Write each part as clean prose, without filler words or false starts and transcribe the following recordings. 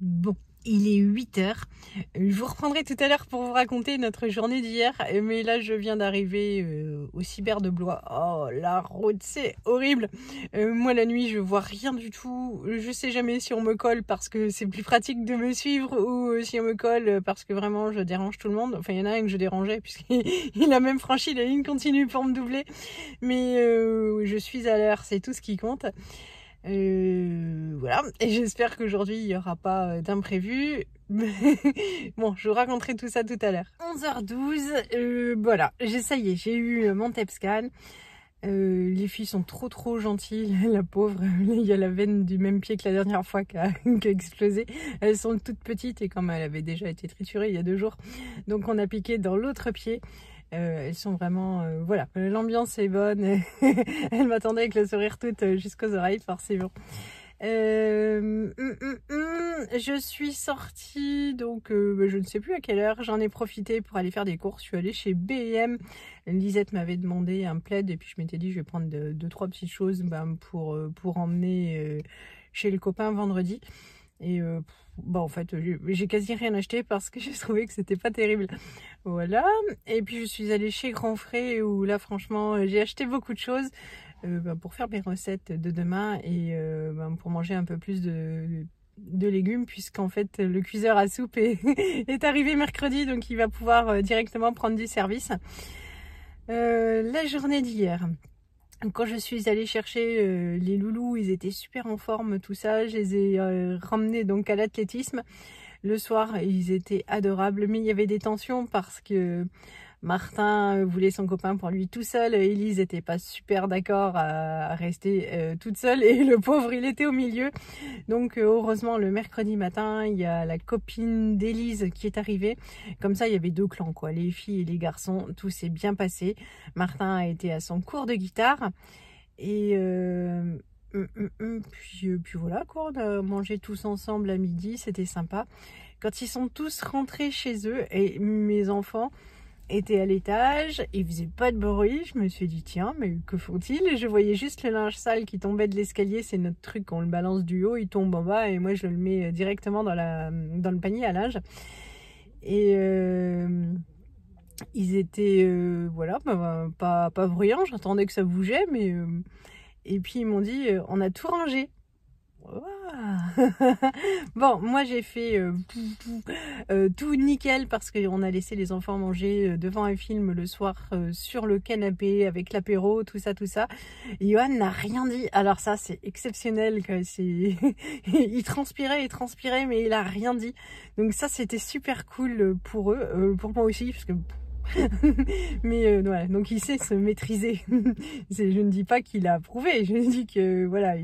Bon, il est 8h. Je vous reprendrai tout à l'heure pour vous raconter notre journée d'hier. Mais là, je viens d'arriver au Cyber de Blois. Oh, la route, c'est horrible. Moi, la nuit, je vois rien du tout. Je sais jamais si on me colle parce que c'est plus pratique de me suivre ou si on me colle parce que vraiment, je dérange tout le monde. Enfin, il y en a un que je dérangeais puisqu'il a même franchi la ligne continue pour me doubler. Mais je suis à l'heure, c'est tout ce qui compte. Voilà, et j'espère qu'aujourd'hui il n'y aura pas d'imprévu. Bon, je vous raconterai tout ça tout à l'heure. 11h12, voilà, ça y est, j'ai eu mon TEP scan. Les filles sont trop gentilles, la pauvre, il y a la veine du même pied que la dernière fois qui a explosé. Elles sont toutes petites et comme elle avait déjà été triturée il y a 2 jours, donc on a piqué dans l'autre pied. Elles sont vraiment, voilà, l'ambiance est bonne. Elle m'attendait avec le sourire toute jusqu'aux oreilles, forcément. Je suis sortie, donc je ne sais plus à quelle heure. J'en ai profité pour aller faire des courses. Je suis allée chez B&M. Lisette m'avait demandé un plaid et puis je m'étais dit je vais prendre 2-3 petites choses pour emmener chez le copain vendredi. Et en fait, j'ai quasi rien acheté parce que j'ai trouvé que c'était pas terrible. Voilà. Et puis je suis allée chez Grand Frais où là, franchement, j'ai acheté beaucoup de choses pour faire mes recettes de demain et pour manger un peu plus de légumes puisqu'en fait le cuiseur à soupe est arrivé mercredi, donc il va pouvoir directement prendre du service. La journée d'hier. Quand je suis allée chercher les loulous, ils étaient super en forme, tout ça. Je les ai ramenés donc à l'athlétisme. Le soir, ils étaient adorables, mais il y avait des tensions parce que Martin voulait son copain pour lui tout seul. Élise n'était pas super d'accord à rester toute seule et le pauvre, il était au milieu. Donc heureusement, le mercredi matin, il y a la copine d'Élise qui est arrivée. Comme ça, il y avait 2 clans, quoi, les filles et les garçons. Tout s'est bien passé. Martin a été à son cours de guitare et puis voilà, quoi, on a mangé tous ensemble à midi, c'était sympa. Quand ils sont tous rentrés chez eux et mes enfants étaient à l'étage, ils faisaient pas de bruit, je me suis dit tiens, mais que font-ils? Et je voyais juste le linge sale qui tombait de l'escalier, c'est notre truc, on le balance du haut, il tombe en bas et moi je le mets directement dans le panier à linge. Et ils étaient voilà, pas bruyants, j'attendais que ça bougeait, mais et puis ils m'ont dit on a tout rangé. Bon, moi j'ai fait tout nickel parce qu'on a laissé les enfants manger devant un film le soir sur le canapé avec l'apéro, tout ça. Et Johan n'a rien dit. Alors ça c'est exceptionnel, quoi. Il transpirait, mais il a rien dit. Donc ça c'était super cool pour eux, pour moi aussi parce que mais voilà, donc il sait se maîtriser. Je ne dis pas qu'il a approuvé, je dis que voilà,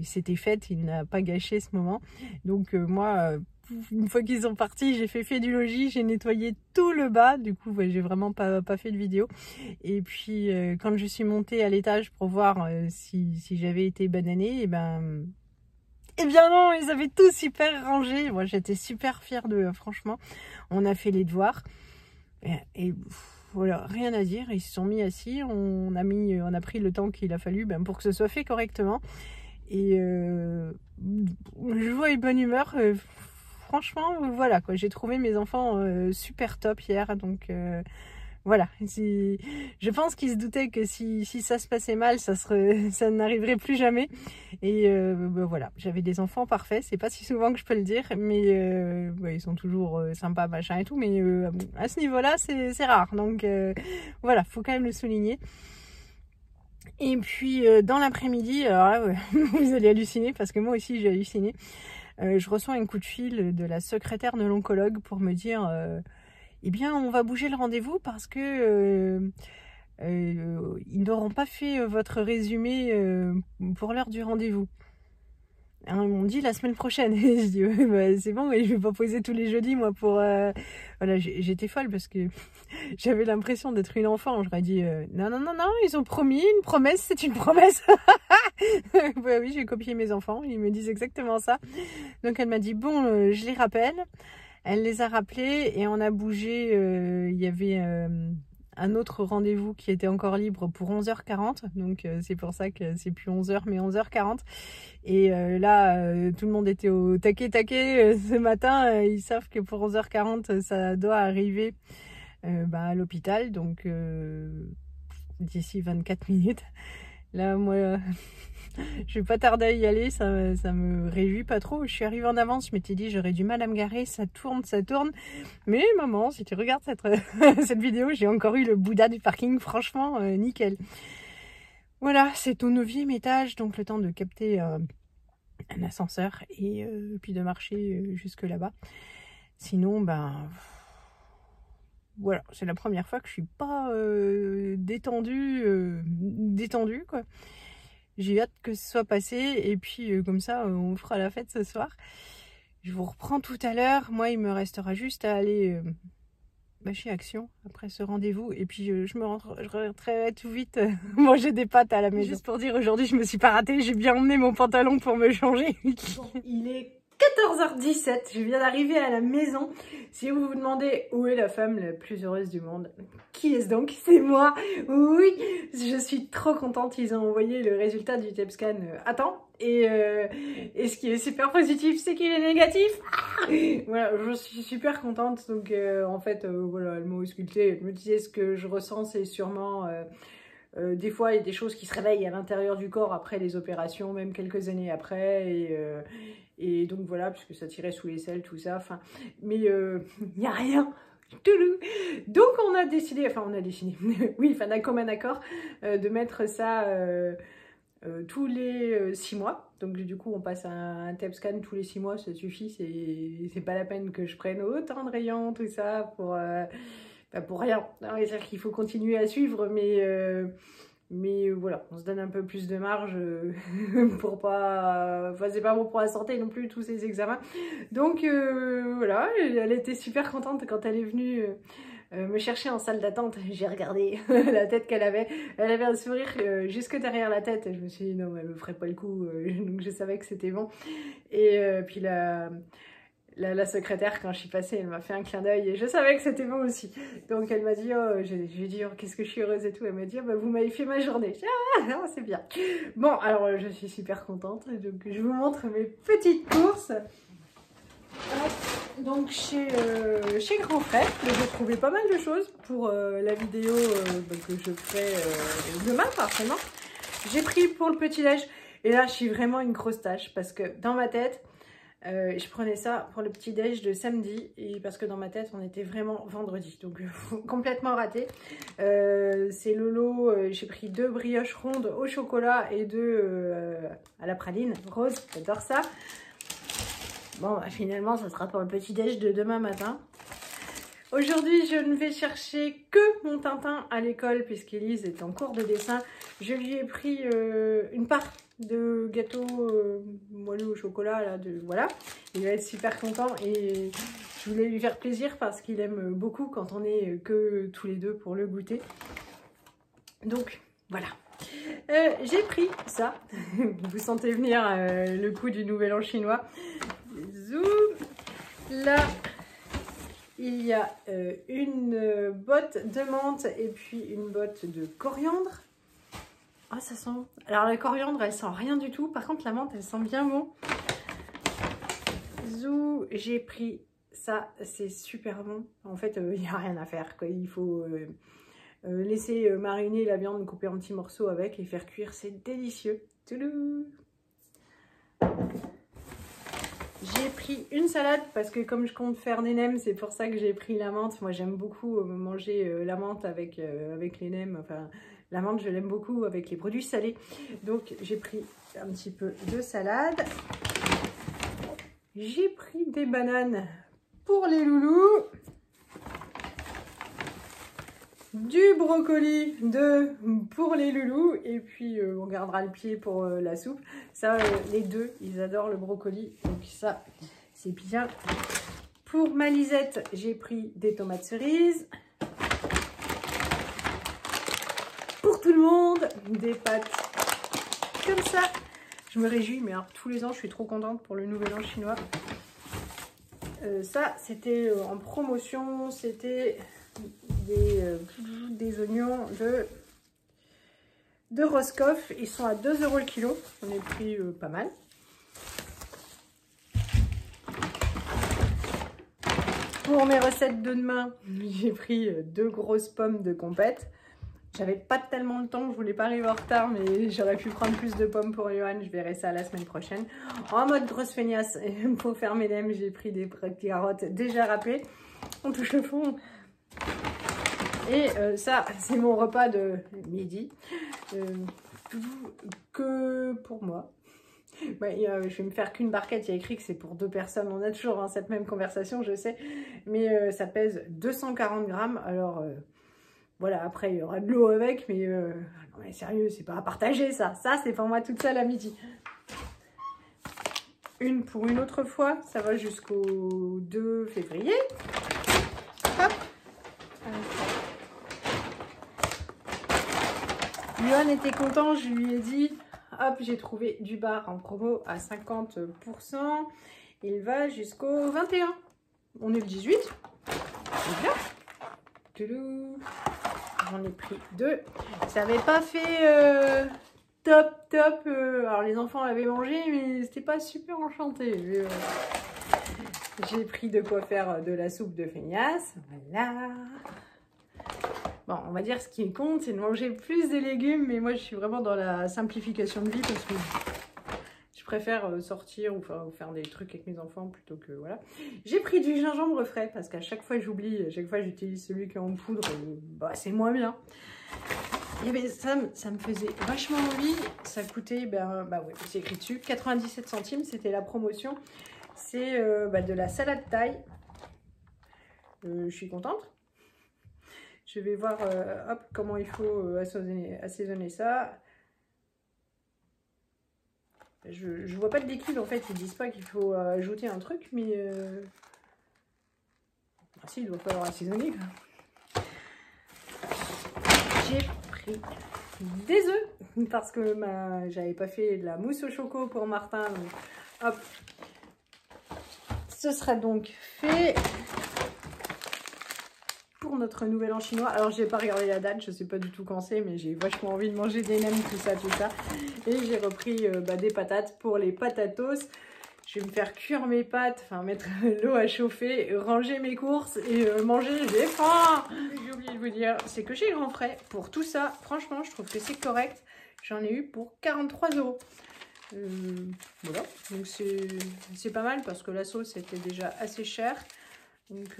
c'était fait, il n'a pas gâché ce moment. Donc moi, une fois qu'ils sont partis, j'ai fait du logis, j'ai nettoyé tout le bas. Du coup, ouais, j'ai vraiment pas fait de vidéo. Et puis quand je suis montée à l'étage pour voir si j'avais été bananée, eh bien non, ils avaient tout super rangé. Moi, j'étais super fière d'eux, franchement. On a fait les devoirs. Et voilà, rien à dire, ils se sont mis assis, on a pris le temps qu'il a fallu pour que ce soit fait correctement. Et je vois une bonne humeur. Franchement, voilà, quoi. J'ai trouvé mes enfants super top hier, donc voilà. Je pense qu'ils se doutaient que si ça se passait mal, ça n'arriverait plus jamais. Et voilà, j'avais des enfants parfaits. C'est pas si souvent que je peux le dire, mais ouais, ils sont toujours sympas, machin et tout. Mais à ce niveau-là, c'est rare. Donc voilà, faut quand même le souligner. Et puis dans l'après-midi, alors là, ouais, vous allez halluciner parce que moi aussi j'ai halluciné. Je reçois un coup de fil de la secrétaire de l'oncologue pour me dire eh bien on va bouger le rendez-vous parce que ils n'auront pas fait votre résumé pour l'heure du rendez-vous. Ils m'ont dit la semaine prochaine. Et je dis ouais, c'est bon, et je vais pas poser tous les jeudis moi pour voilà, j'étais folle parce que j'avais l'impression d'être une enfant. J'aurais dit non, ils ont promis, une promesse c'est une promesse. Ouais, oui, j'ai copié mes enfants, ils me disent exactement ça. Donc elle m'a dit bon, je les rappelle. Elle les a rappelés et on a bougé. Il y avait un autre rendez-vous qui était encore libre pour 11h40. Donc c'est pour ça que c'est plus 11h mais 11h40. Et là, tout le monde était au taquet ce matin. Ils savent que pour 11h40, ça doit arriver à l'hôpital. Donc d'ici 24 minutes. Là, moi, je vais pas tarder à y aller, ça me réjouit pas trop. Je suis arrivée en avance, je m'étais dit j'aurais du mal à me garer, ça tourne. Mais maman, si tu regardes cette vidéo, j'ai encore eu le Bouddha du parking, franchement, nickel. Voilà, c'est au 9e étage, donc le temps de capter un ascenseur et puis de marcher jusque là-bas. Sinon, voilà, c'est la première fois que je suis pas détendue quoi. J'ai hâte que ce soit passé et puis comme ça on fera la fête ce soir. Je vous reprends tout à l'heure. Moi il me restera juste à aller chez Action après ce rendez-vous et puis je rentrerai tout vite manger des pâtes à la maison. Juste pour dire, aujourd'hui je me suis pas ratée, j'ai bien emmené mon pantalon pour me changer. Bon, il est 14h17, je viens d'arriver à la maison. Si vous vous demandez où est la femme la plus heureuse du monde, qui est-ce donc? C'est moi. Oui, je suis trop contente. Ils ont envoyé le résultat du TEPScan à temps. Et ce qui est super positif, c'est qu'il est négatif. Voilà, je suis super contente. Donc en fait, voilà, elle m'a auscultée. Elle me disait ce que je ressens, c'est sûrement... des fois, il y a des choses qui se réveillent à l'intérieur du corps après les opérations, même quelques années après. Et donc voilà, puisque ça tirait sous les selles, tout ça. Enfin, mais il n'y a rien. Donc on a décidé, oui, enfin d'un commun accord, de mettre ça tous les 6 mois. Donc du coup, on passe un TEPScan tous les 6 mois, ça suffit. C'est pas la peine que je prenne autant de rayons, tout ça, pour rien. C'est-à-dire qu'il faut continuer à suivre, mais voilà, on se donne un peu plus de marge pour pas... Enfin, c'est pas bon pour la santé non plus, tous ces examens. Donc voilà, elle était super contente quand elle est venue me chercher en salle d'attente. J'ai regardé la tête qu'elle avait. Elle avait un sourire jusque derrière la tête. Je me suis dit non, mais elle me ferait pas le coup. Donc je savais que c'était bon. Et puis la secrétaire, quand je suis passée, elle m'a fait un clin d'œil et je savais que c'était bon aussi. Donc elle m'a dit, oh, j'ai dit, oh, qu'est-ce que je suis heureuse et tout. Elle m'a dit, oh, vous m'avez fait ma journée. Ah, c'est bien. Bon, alors je suis super contente. Donc je vous montre mes petites courses. Donc chez Grand Frère, j'ai trouvé pas mal de choses pour la vidéo que je ferai demain forcément. J'ai pris pour le petit-déj et là je suis vraiment une grosse tâche parce que dans ma tête, je prenais ça pour le petit-déj de samedi et parce que dans ma tête on était vraiment vendredi, donc complètement raté. C'est le lot, j'ai pris 2 brioches rondes au chocolat et 2 à la praline rose, j'adore ça. Bon, finalement, ça sera pour le petit-déj de demain matin. Aujourd'hui, je ne vais chercher que mon Tintin à l'école, puisqu'Élise est en cours de dessin. Je lui ai pris une part de gâteau moelleux au chocolat, là, voilà. Il va être super content et je voulais lui faire plaisir parce qu'il aime beaucoup quand on est que tous les deux pour le goûter. Donc, voilà. J'ai pris ça. Vous sentez venir le coup du nouvel an chinois. Zoom. Là, il y a une botte de menthe et puis une botte de coriandre. Ah, ça sent... Alors, la coriandre, elle sent rien du tout. Par contre, la menthe, elle sent bien bon. Zou, j'ai pris ça. C'est super bon. En fait, il n'y a rien à faire, quoi. Il faut laisser mariner la viande, couper en petits morceaux avec et faire cuire. C'est délicieux. Toulou. J'ai pris une salade parce que comme je compte faire des nems, c'est pour ça que j'ai pris la menthe. Moi j'aime beaucoup manger la menthe avec les nems. Enfin, la menthe je l'aime beaucoup avec les produits salés. Donc j'ai pris un petit peu de salade. J'ai pris des bananes pour les loulous. Du brocoli pour les loulous et puis on gardera le pied pour la soupe. Ça, les deux, ils adorent le brocoli, donc ça, c'est bien. Pour ma Lisette, j'ai pris des tomates cerises. Pour tout le monde, des pâtes comme ça. Je me réjouis, mais alors, tous les ans, je suis trop contente pour le nouvel an chinois. Ça, c'était en promotion, c'était des oignons de Roscoff. Ils sont à 2 € le kilo. On est pris pas mal. Pour mes recettes de demain, j'ai pris 2 grosses pommes de compète. J'avais pas tellement le temps, je voulais pas arriver en retard, mais j'aurais pu prendre plus de pommes pour Johan. Je verrai ça la semaine prochaine. En mode grosse feignasse, pour faire mes nems, j'ai pris des carottes déjà râpées. On touche le fond. Et ça, c'est mon repas de midi. Que pour moi. Ouais, je vais me faire qu'une barquette, il y a écrit que c'est pour 2 personnes. On a toujours cette même conversation, je sais. Mais ça pèse 240 grammes. Alors, voilà, après, il y aura de l'eau avec. Mais, non, mais sérieux, c'est pas à partager ça. Ça, c'est pour moi toute seule à midi. Une pour une autre fois. Ça va jusqu'au 2 février. Hop. Johan était content, je lui ai dit, hop, j'ai trouvé du bar en promo à 50%. Il va jusqu'au 21. On est le 18. C'est bien. J'en ai pris 2. Ça n'avait pas fait top. Alors les enfants l'avaient mangé, mais c'était pas super enchanté. J'ai pris de quoi faire de la soupe de feignasse. Voilà. Bon, on va dire ce qui compte, c'est de manger plus de légumes, mais moi je suis vraiment dans la simplification de vie parce que je préfère sortir ou faire des trucs avec mes enfants plutôt que voilà. J'ai pris du gingembre frais parce qu'à chaque fois j'oublie, à chaque fois j'utilise celui qui est en poudre, bah c'est moins bien. Et ça me faisait vachement envie, ça coûtait, ouais, c'est écrit dessus, 97 centimes, c'était la promotion. C'est de la salade thaï, je suis contente. Je vais voir hop, comment il faut assaisonner ça. Je vois pas de liquide en fait, ils disent pas qu'il faut ajouter un truc, mais ah, si, il doit falloir assaisonner. J'ai pris des œufs parce que j'avais pas fait de la mousse au choco pour Martin. Donc, hop, ce sera donc fait. Pour notre nouvel an chinois. Alors j'ai pas regardé la date, je sais pas du tout quand c'est, mais j'ai vachement envie de manger des nems, tout ça. Et j'ai repris des patates pour les patatos. Je vais me faire cuire mes pâtes, enfin mettre l'eau à chauffer, ranger mes courses et manger. J'ai faim. J'ai oublié de vous dire, c'est que chez Grand Frais, pour tout ça, franchement, je trouve que c'est correct. J'en ai eu pour 43 €. Voilà, donc c'est pas mal parce que la sauce était déjà assez chère. Donc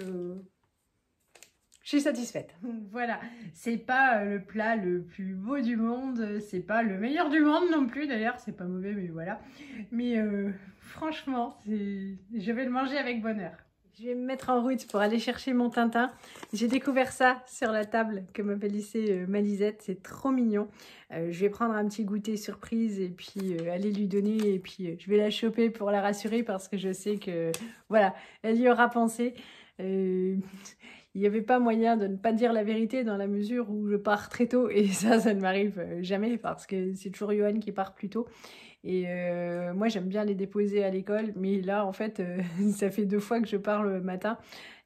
je suis satisfaite. Voilà, c'est pas le plat le plus beau du monde, c'est pas le meilleur du monde non plus d'ailleurs, c'est pas mauvais mais voilà. Mais franchement, je vais le manger avec bonheur. Je vais me mettre en route pour aller chercher mon Tintin. J'ai découvert ça sur la table que m'avait laissé Malisette, c'est trop mignon. Je vais prendre un petit goûter surprise et puis aller lui donner et puis je vais la choper pour la rassurer parce que je sais que voilà, elle y aura pensé. Il n'y avait pas moyen de ne pas dire la vérité dans la mesure où je pars très tôt et ça ne m'arrive jamais parce que c'est toujours Johan qui part plus tôt. Et moi j'aime bien les déposer à l'école, mais là en fait ça fait 2 fois que je pars le matin.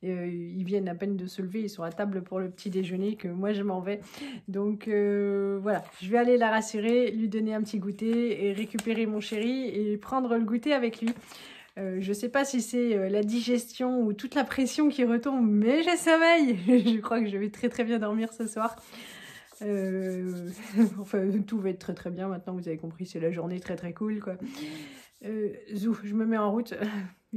Ils viennent à peine de se lever, ils sont à table pour le petit déjeuner que moi je m'en vais. Donc voilà, je vais aller la rassurer, lui donner un petit goûter et récupérer mon chéri et prendre le goûter avec lui. Je sais pas si c'est la digestion ou toute la pression qui retombe, mais j'ai sommeil. Je crois que je vais très bien dormir ce soir. Enfin, tout va être très bien maintenant, vous avez compris, c'est la journée très cool quoi. Zou, je me mets en route.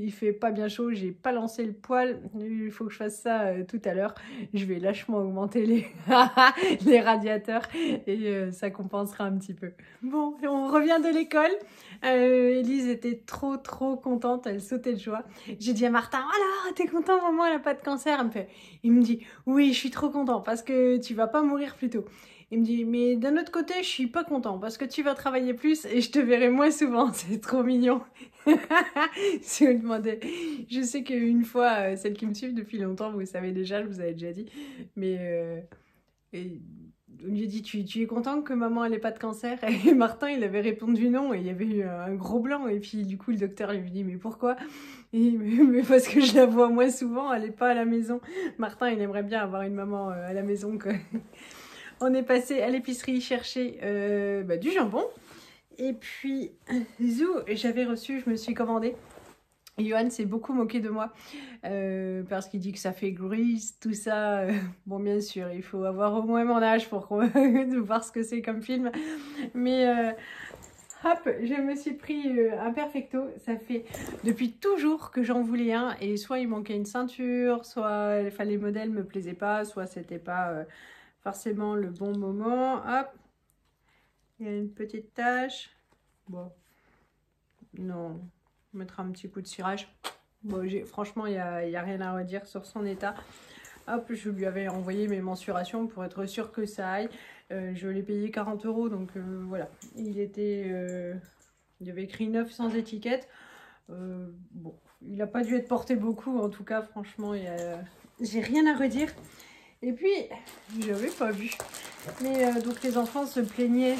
Il fait pas bien chaud, j'ai pas lancé le poêle. Il faut que je fasse ça tout à l'heure. Je vais lâchement augmenter les radiateurs et ça compensera un petit peu. Bon, on revient de l'école. Elise était trop contente, elle sautait de joie. J'ai dit à Martin, alors t'es content maman, elle a pas de cancer? Il me dit, oui je suis trop content parce que tu vas pas mourir plus tôt. Il me dit, mais d'un autre côté, je suis pas content parce que tu vas travailler plus et je te verrai moins souvent. C'est trop mignon. Si vous demandez, je sais qu'une fois, celles qui me suivent depuis longtemps, vous savez déjà, je vous avais déjà dit, mais on lui a dit tu es content que maman elle ait pas de cancer? Et Martin il avait répondu non et il y avait eu un gros blanc et puis du coup le docteur lui a dit mais pourquoi? Et mais parce que je la vois moins souvent, elle est pas à la maison. Martin il aimerait bien avoir une maman à la maison quoi. On est passé à l'épicerie chercher du jambon et puis zou j'avais reçu, je me suis commandé. Johan s'est beaucoup moqué de moi parce qu'il dit que ça fait Grease, tout ça. Bon, bien sûr, il faut avoir au moins mon âge pour voir ce que c'est comme film. Mais hop, je me suis pris un Perfecto. Ça fait depuis toujours que j'en voulais un. Et soit il manquait une ceinture, soit les modèles me plaisaient pas, soit c'était pas forcément le bon moment. Hop, il y a une petite tache. Bon, non. On mettra un petit coup de cirage. Bon, franchement, il n'y a rien à redire sur son état. Hop, je lui avais envoyé mes mensurations pour être sûre que ça aille. Je l'ai payé 40 €, donc voilà. Il y avait écrit 9 sans étiquette. Bon, il n'a pas dû être porté beaucoup. En tout cas, franchement, j'ai rien à redire. Et puis, je n'avais pas vu. Mais donc, les enfants se plaignaient.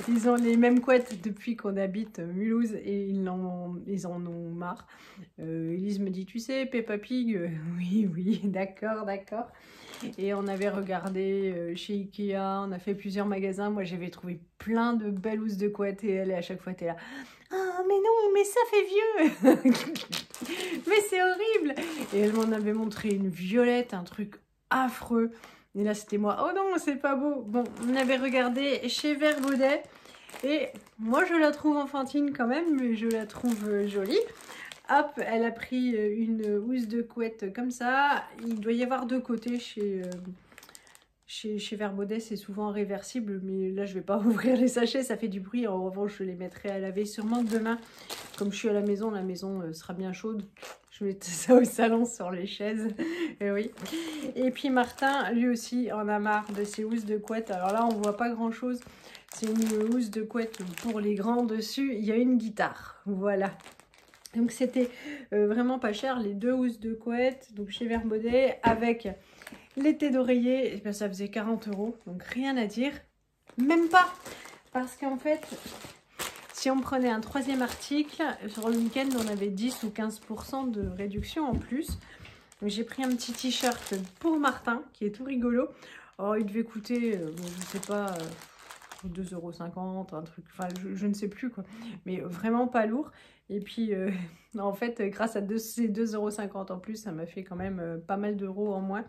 Ils ont les mêmes couettes depuis qu'on habite Mulhouse et ils en ont marre. Elise me dit, tu sais, Peppa Pig, oui, d'accord. Et on avait regardé chez Ikea, on a fait plusieurs magasins. Moi, j'avais trouvé plein de belles housses de couettes et elle, à chaque fois, t'es là. Ah, mais non, mais ça fait vieux. Mais c'est horrible. Et elle m'en avait montré une violette, un truc affreux. Et là, c'était moi. Oh non, c'est pas beau. Bon, on avait regardé chez Vert Baudet. Et moi, je la trouve enfantine quand même, mais je la trouve jolie. Hop, elle a pris une housse de couette comme ça. Il doit y avoir deux côtés chez Vert Baudet. C'est souvent réversible, mais là, je vais pas ouvrir les sachets. Ça fait du bruit. En revanche, je les mettrai à laver sûrement demain. Comme je suis à la maison sera bien chaude. Je mettais ça au salon sur les chaises. Et oui. Et puis Martin, lui aussi, en a marre de ses housses de couette. Alors là, on voit pas grand chose. C'est une housse de couette pour les grands. Dessus, il y a une guitare. Voilà. Donc c'était vraiment pas cher. Les deux housses de couette. Donc chez Vert Baudet. Avec l'été d'oreiller. Ça faisait 40 €. Donc rien à dire. Même pas. Parce qu'en fait... Si on prenait un troisième article, sur le week-end, on avait 10 ou 15% de réduction en plus. Donc j'ai pris un petit t-shirt pour Martin, qui est tout rigolo. Alors il devait coûter, je sais pas, 2,50 €, un truc, enfin je ne sais plus quoi. Mais vraiment pas lourd. Et puis en fait, grâce à ces 2,50 € en plus, ça m'a fait quand même pas mal d'euros en moins.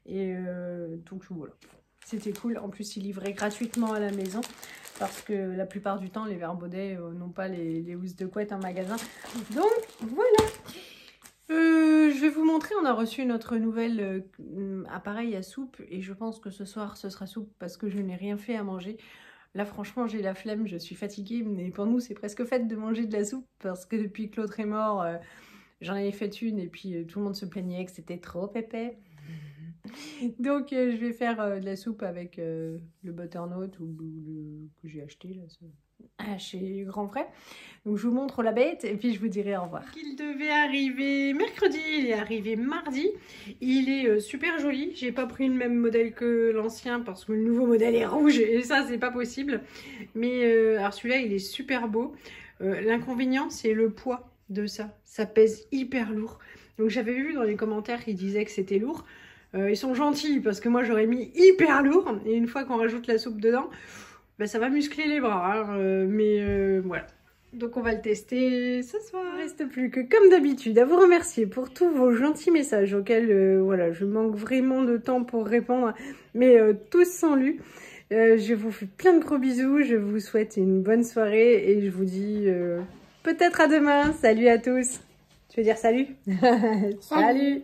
Et donc voilà. C'était cool. En plus, ils livraient gratuitement à la maison parce que la plupart du temps, les Vert Baudet n'ont pas les housses de couette en magasin. Donc, voilà. Je vais vous montrer. On a reçu notre nouvel appareil à soupe et je pense que ce soir, ce sera soupe parce que je n'ai rien fait à manger. Là, franchement, j'ai la flemme. Je suis fatiguée. Mais pour nous, c'est presque fait de manger de la soupe parce que depuis que l'autre est mort, j'en avais fait une et puis tout le monde se plaignait que c'était trop épais. Donc je vais faire de la soupe avec le butternut que j'ai acheté là, chez Grand Frais. Donc je vous montre la bête et puis je vous dirai au revoir. Il devait arriver mercredi, il est arrivé mardi. Il est super joli. J'ai pas pris le même modèle que l'ancien parce que le nouveau modèle est rouge et ça c'est pas possible. Mais alors celui-là il est super beau. L'inconvénient c'est le poids de ça. Ça pèse hyper lourd. Donc j'avais vu dans les commentaires qu'ils disaient que c'était lourd. Ils sont gentils parce que moi j'aurais mis hyper lourd et une fois qu'on rajoute la soupe dedans, ça va muscler les bras. Mais voilà. Donc on va le tester ce soir. Il ne reste plus que comme d'habitude à vous remercier pour tous vos gentils messages auxquels voilà, je manque vraiment de temps pour répondre. Mais tous sont lus. Je vous fais plein de gros bisous. Je vous souhaite une bonne soirée et je vous dis peut-être à demain. Salut à tous. Tu veux dire salut? Salut.